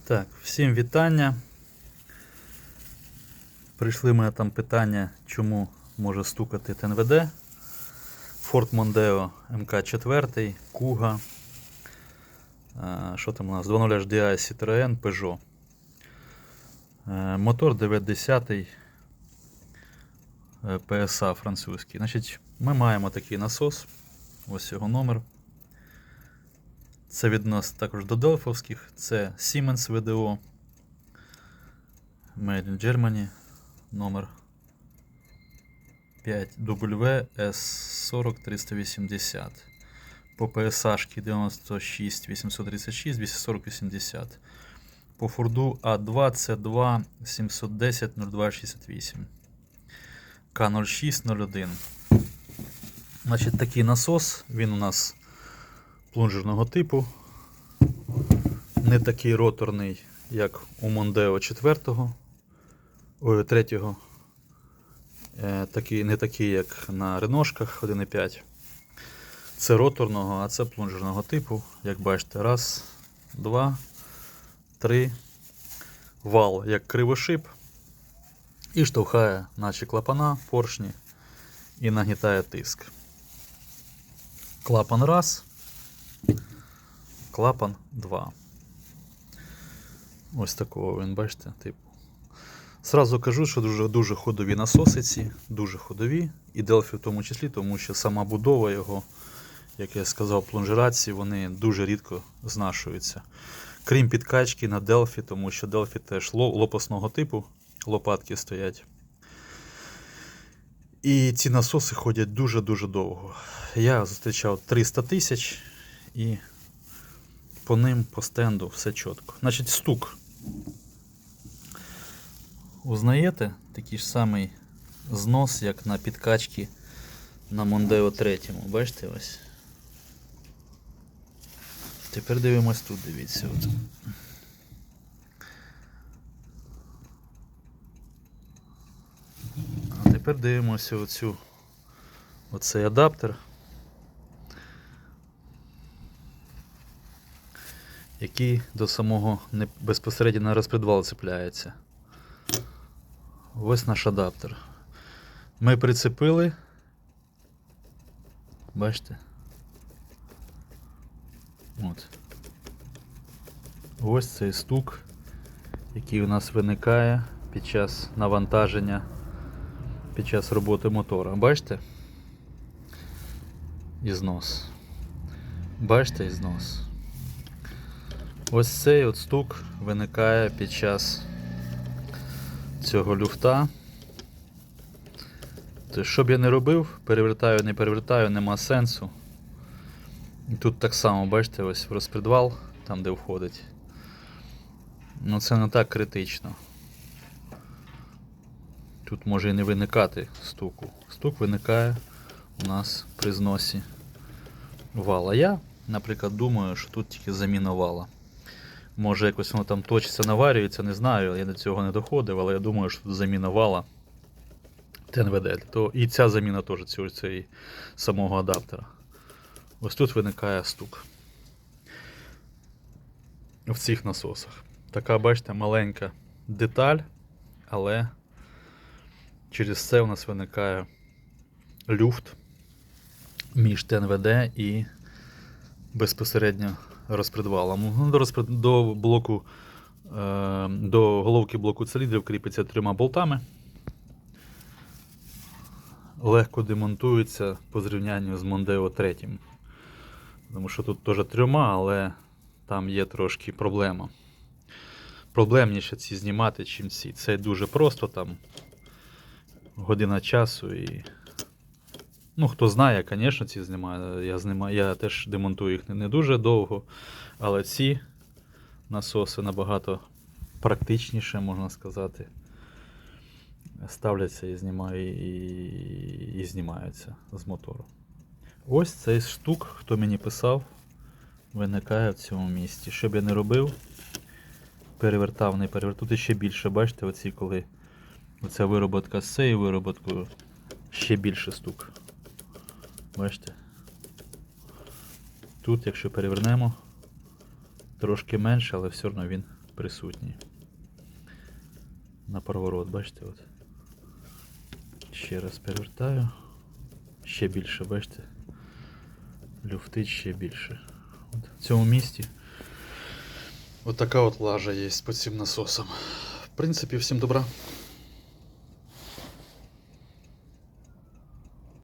Так, всім вітання. Прийшли мене там питання, чому може стукати ТНВД. Ford Mondeo МК4, Kuga. Що там у нас? 2.0 HDI Citroën, Peugeot. Мотор 910 PSA французький. Значить, ми маємо такий насос. Ось його номер. Це відносить також до Делфовських. Це Siemens VDO. Made in Germany. Номер 5WS40380. По PSA 96 836 240 80. По Форду А2 С2 710 0268. К0601. Значить, такий насос, він у нас плунжерного типу. Не такий роторний, як у Mondeo 3. Не такий, як на реношках 1.5. Це роторного, а це плунжерного типу. Як бачите, раз, два, три. Вал як кривошип. І штовхає наші клапана, поршні і нагнітає тиск. Клапан раз. Клапан 2. Ось такого він, бачите, типу. Зразу кажу, що дуже ходові насоси ці, дуже ходові, і Delphi в тому числі, тому що сама будова його, як я сказав, плунжерації, вони дуже рідко знашуються. Крім підкачки на Delphi, тому що Delphi теж лопасного типу, лопатки стоять. І ці насоси ходять дуже-дуже довго. Я зустрічав 300 тисяч і по ним, по стенду все чітко. Значить, стук. Узнаєте? Такий ж самий знос, як на підкачці на Mondeo 3. Бачите ось? Тепер дивимось тут, дивіться. От. А тепер дивимося оцей адаптер, який до самого безпосередньо на розпредвал цепляється. Ось наш адаптер. Ми прицепили. Бачите? От. Ось цей стук, який у нас виникає під час навантаження, під час роботи мотора. Бачите? І знос. Бачите, і знос. Ось цей от стук виникає під час цього люфта. Тобто, що б я не робив, перевертаю, не перевертаю, нема сенсу. І тут так само, бачите, ось розпредвал, там де входить. Ну це не так критично. Тут може і не виникати стуку. Стук виникає у нас при зносі вала. Я, наприклад, думаю, що тут тільки заміна вала. Може якось воно там точиться, наварюється, не знаю, я до цього не доходив, але я думаю, що тут заміна вала ТНВД. І ця заміна теж цього самого адаптера. Ось тут виникає стук. В цих насосах. Така, бачите, маленька деталь, але через це у нас виникає люфт між ТНВД і безпосередньо розпредвалом. До головки блоку циліндрів кріпиться 3 болтами. Легко демонтується по зрівнянню з Mondeo 3. Тому що тут теж 3, але там є трошки проблема. Проблемніше ці знімати, чим ці. Це дуже просто, там година часу і... Ну, хто знає, звісно, ці знімаю. Я теж демонтую їх не дуже довго, але ці насоси набагато практичніше, можна сказати. Ставляться і знімаються з мотору. Ось цей штук, хто мені писав, виникає в цьому місці. Що б я не робив, перевертав, не перевертав. Тут ще більше, бачите, оці, коли оця вироботка з цією вироботкою, ще більше стук. Бачите? Тут, якщо перевернемо, трошки менше, але все одно він присутні. На проворот, бачите, от. Ще раз перевертаю. Ще більше, бачите? Люфтить ще більше. От в цьому місці от така от лажа є під цим насосом. В принципі, всім добра.